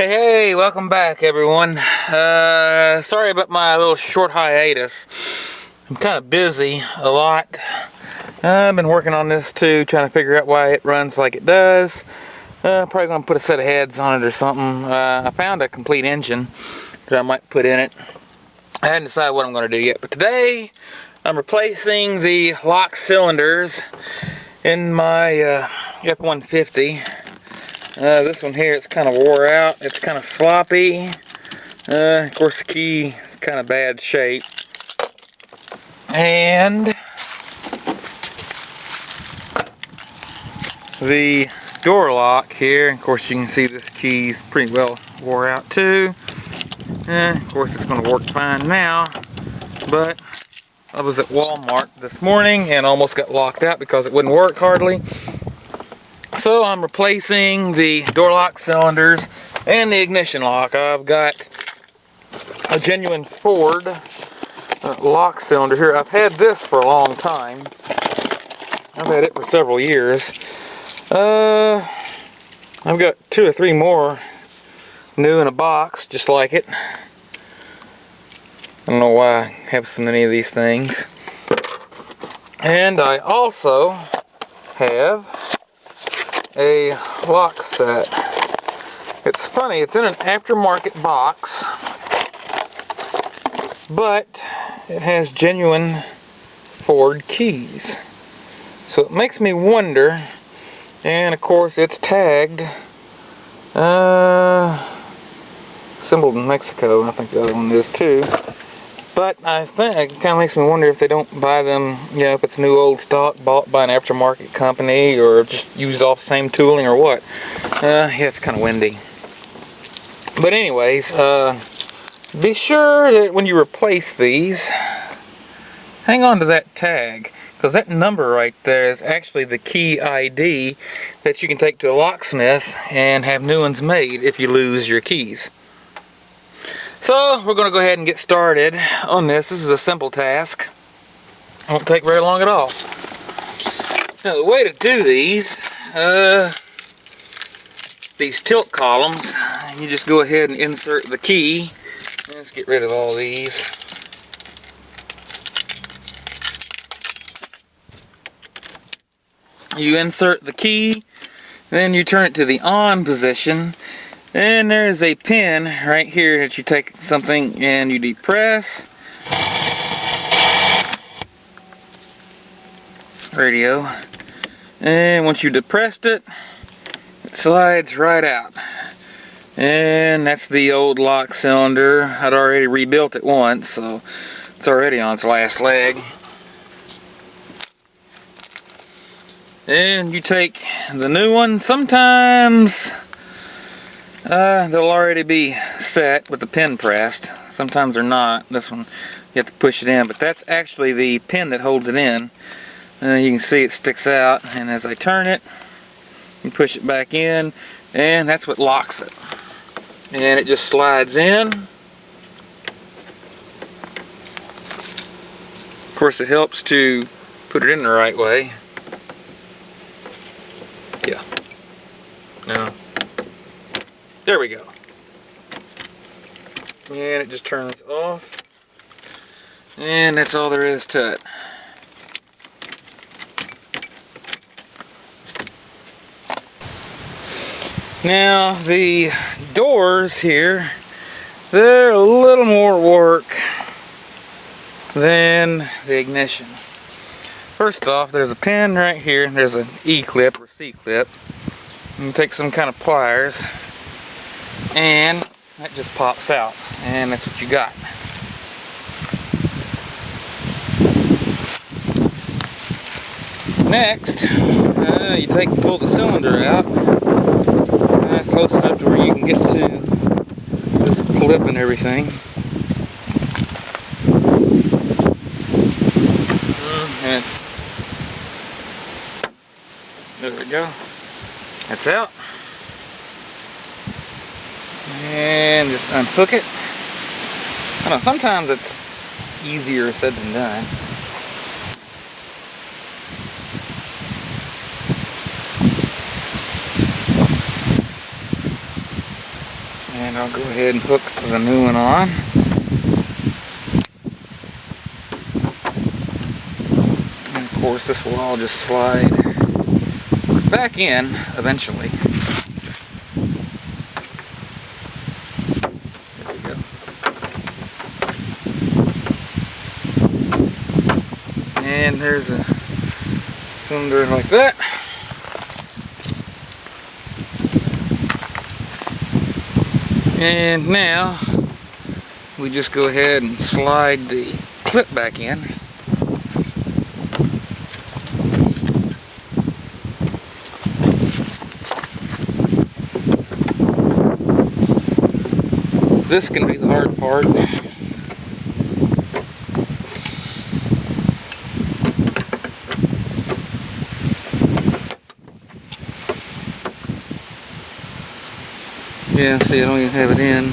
Hey, welcome back, everyone. Sorry about my little short hiatus. I'm kind of busy a lot. I've been working on this too, trying to figure out why it runs like it does. Probably going to put a set of heads on it or something. I found a complete engine that I might put in it. I hadn't decided what I'm going to do yet, but today I'm replacing the lock cylinders in my F-150. This one here, it's kind of wore out. It's kind of sloppy. Of course, the key is kind of bad shape. And the door lock here, of course, you can see this key's pretty well wore out too. Of course, it's going to work fine now. But I was at Walmart this morning and almost got locked out because it wouldn't work hardly. So I'm replacing the door lock cylinders and the ignition lock. I've got a genuine Ford lock cylinder here. I've had this for a long time. I've had it for several years. I've got 2 or 3 more new in a box just like it. I don't know why I have so many of these things. And I also have a lock set. It's funny, it's in an aftermarket box, but it has genuine Ford keys. So it makes me wonder, and of course it's tagged, assembled in Mexico. I think the other one is too. But I think it kind of makes me wonder if they don't buy them, you know, if it's new old stock bought by an aftermarket company or just used off the same tooling or what. Yeah, it's kind of windy. But anyways, be sure that when you replace these, hang on to that tag, because that number right there is actually the key ID that you can take to a locksmith and have new ones made if you lose your keys. So we're going to go ahead and get started on this. This is a simple task. It won't take very long at all. Now the way to do these tilt columns, you just go ahead and insert the key. Let's get rid of all these. You insert the key, then you turn it to the on position. And there's a pin right here that you take something and you depress. Radio. And once you depressed it, it slides right out. And that's the old lock cylinder. I'd already rebuilt it once, so it's already on its last leg. And you take the new one. Sometimes they'll already be set with the pin pressed. Sometimes they're not. This one, you have to push it in, but that's actually the pin that holds it in. You can see it sticks out, and as I turn it, you push it back in, and that's what locks it. And it just slides in. Of course, it helps to put it in the right way. Yeah. Now, there we go. And it just turns off. And that's all there is to it. Now the doors here, they're a little more work than the ignition. First off, there's a pin right here. There's an E-clip or C-clip. You take some kind of pliers, and that just pops out, and that's what you got. Next, you pull the cylinder out close enough to where you can get to this clip and everything. And there we go. That's out. And just unhook it. I know sometimes it's easier said than done. I'll go ahead and hook the new one on. And of course this will all just slide back in eventually. There we go. And there's a cylinder like that. And now we just go ahead and slide the clip back in. This can be the hard part. Yeah, see, I don't even have it in.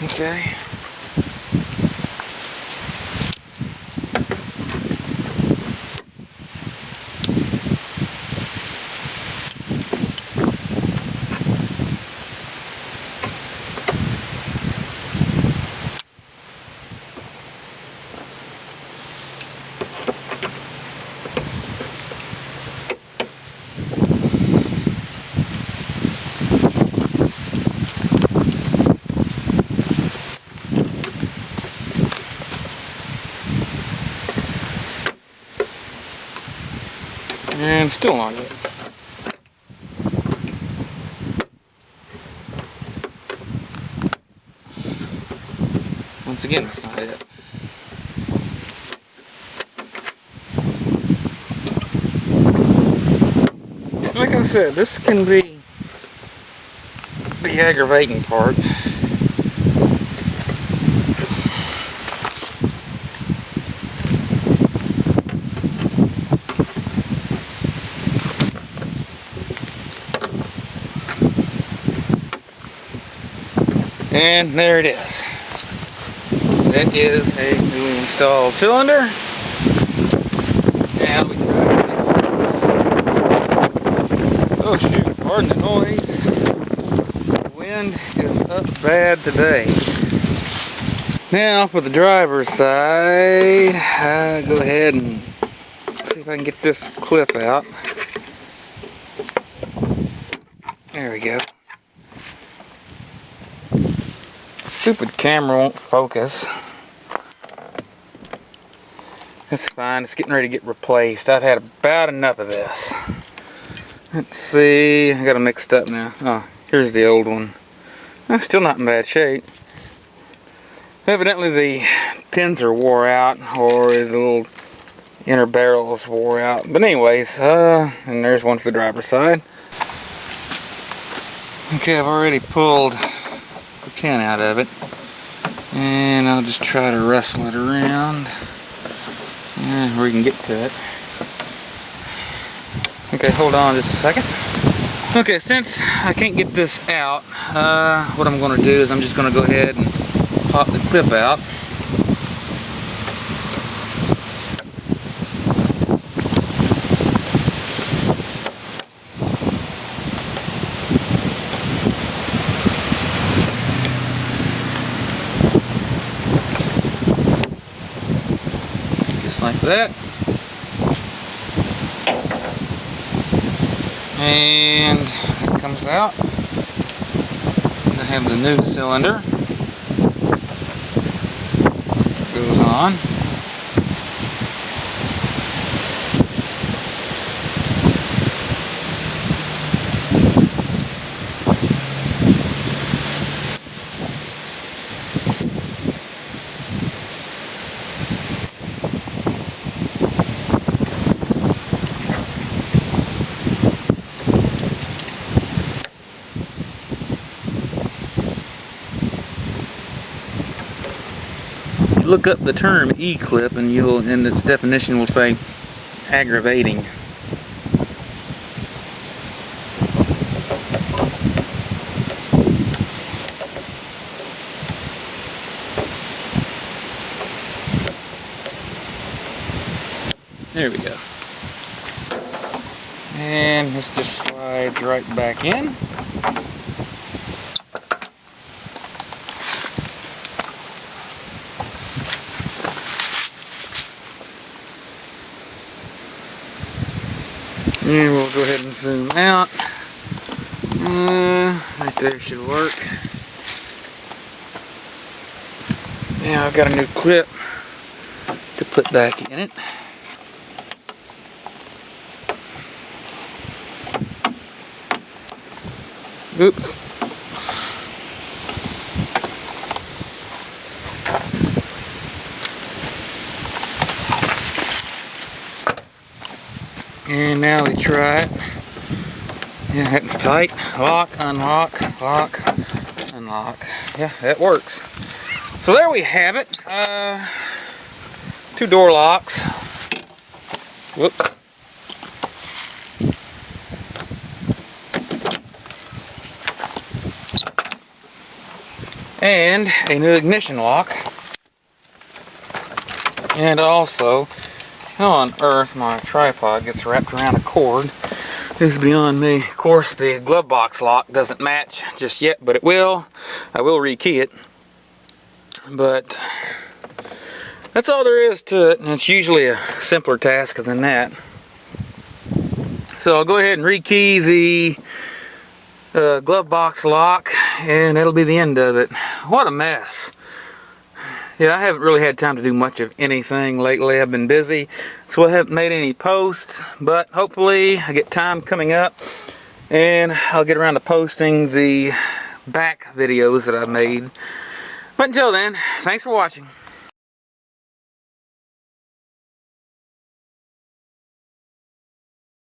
Okay. And still not it. Once again, that's not it. Like I said, this can be the aggravating part. And there it is. That is a newly installed cylinder. Now we try it. Oh shoot, pardon the noise. The wind is up bad today. Now for the driver's side, I'll go ahead and see if I can get this clip out. There we go. Stupid camera won't focus. It's fine, it's getting ready to get replaced. I've had about enough of this. Let's see, I got it mixed up now. Oh, here's the old one. Still not in bad shape. Evidently the pins are wore out, or the little inner barrels wore out. But anyways, and there's one for the driver's side. Okay, I've already pulled the pin out of it, and I'll just try to wrestle it around where we can get to it. Okay, hold on just a second. Okay, since I can't get this out, what I'm going to do is I'm just going to go ahead and pop the clip out. Like that, and it comes out. I have the new cylinder. Goes on. Look up the term E-clip and in its definition will say aggravating. There we go. And this just slides right back in. And we'll go ahead and zoom out. Right there should work. Now I've got a new clip to put back in it. Oops. And now we try it. Yeah, it's tight. Lock, unlock, lock, unlock. Yeah, that works. So there we have it. 2 door locks. Whoops. And a new ignition lock. And also, how on earth my tripod gets wrapped around a cord is beyond me. Of course, the glove box lock doesn't match just yet, but it will. I will rekey it. But that's all there is to it, and it's usually a simpler task than that. So I'll go ahead and rekey the glove box lock, and that'll be the end of it. What a mess. Yeah, I haven't really had time to do much of anything lately. I've been busy, so I haven't made any posts, but hopefully I get time coming up and I'll get around to posting the back videos that I've made. But until then, thanks for watching.